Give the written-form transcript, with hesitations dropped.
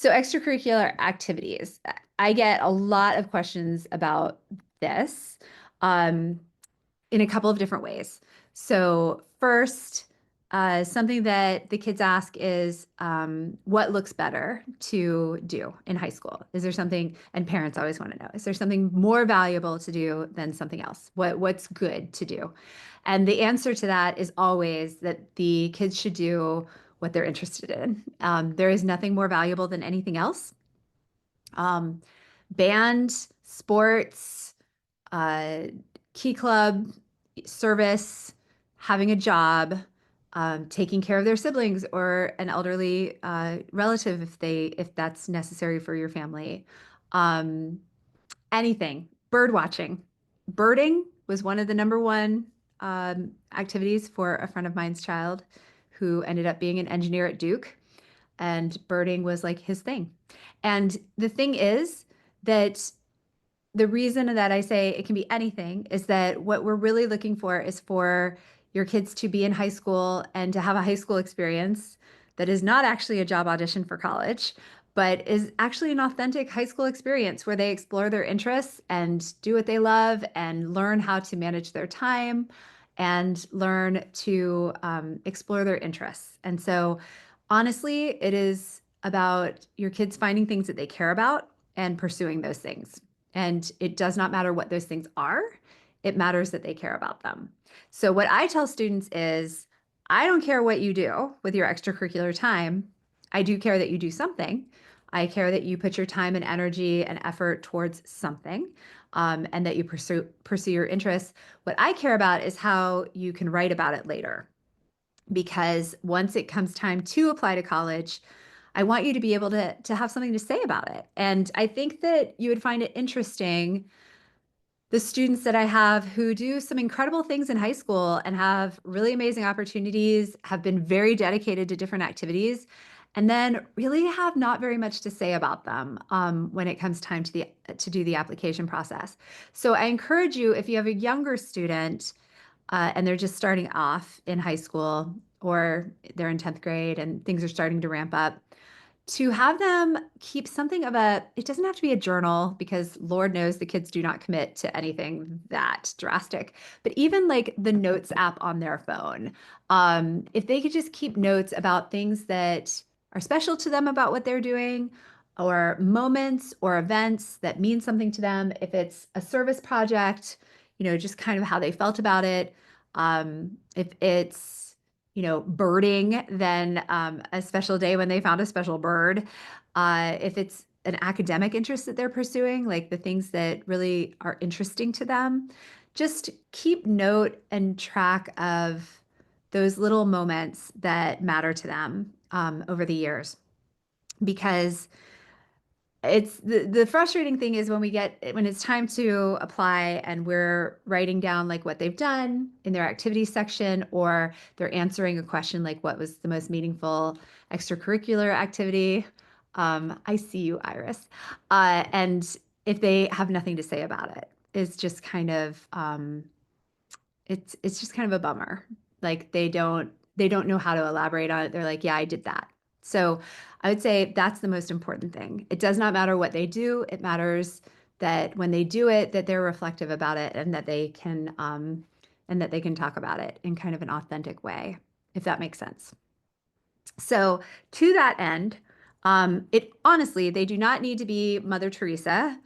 So extracurricular activities. I get a lot of questions about this um, in a couple of different ways. So first, something that the kids ask is what looks better to do in high school? Is there something, and parents always want to know, is there something more valuable to do than something else? What's good to do? And the answer to that is always that the kids should do what they're interested in. There is nothing more valuable than anything else. Um, Band, sports, uh, key club, service, having a job, taking care of their siblings or an elderly relative if that's necessary for your family. Um, Anything, bird watching. Birding was one of the number one activities for a friend of mine's child who ended up being an engineer at Duke, and birding was like his thing. And the thing is that the reason that I say it can be anything is that what we're really looking for is for your kids to be in high school and to have a high school experience that is not actually a job audition for college, but is actually an authentic high school experience where they explore their interests and do what they love and learn how to manage their time and learn to explore their interests. And so, honestly, it is about your kids finding things that they care about and pursuing those things. And it does not matter what those things are, it matters that they care about them. So, what I tell students is I don't care what you do with your extracurricular time. I do care that you do something. I care that you put your time and energy and effort towards something, and that you pursue your interests. What I care about is how you can write about it later. Because once it comes time to apply to college, I want you to be able to have something to say about it. And I think that you would find it interesting. The students that I have who do some incredible things in high school and have really amazing opportunities, have been very dedicated to different activities, and then really have not very much to say about them when it comes time to do the application process. So I encourage you, if you have a younger student and they're just starting off in high school or they're in 10th grade and things are starting to ramp up, to have them keep something of it doesn't have to be a journal because Lord knows the kids do not commit to anything that drastic, but even like the notes app on their phone. If they could just keep notes about things that are special to them about what they're doing, or moments or events that mean something to them, if it's a service project, just kind of how they felt about it. If it's birding, then a special day when they found a special bird. If it's an academic interest that they're pursuing, like the things that really are interesting to them, just keep note and track of those little moments that matter to them over the years. Because it's the frustrating thing is when it's time to apply and we're writing down like what they've done in their activities section, or they're answering a question like what was the most meaningful extracurricular activity. I see you, Iris. And if they have nothing to say about it, it's just kind of it's just kind of a bummer. Like they don't know how to elaborate on it. They're like, yeah, I did that. So I would say that's the most important thing. It does not matter what they do. It matters that when they do it, that they're reflective about it and that they can talk about it in kind of an authentic way, if that makes sense. So to that end, it honestly, they do not need to be Mother Teresa.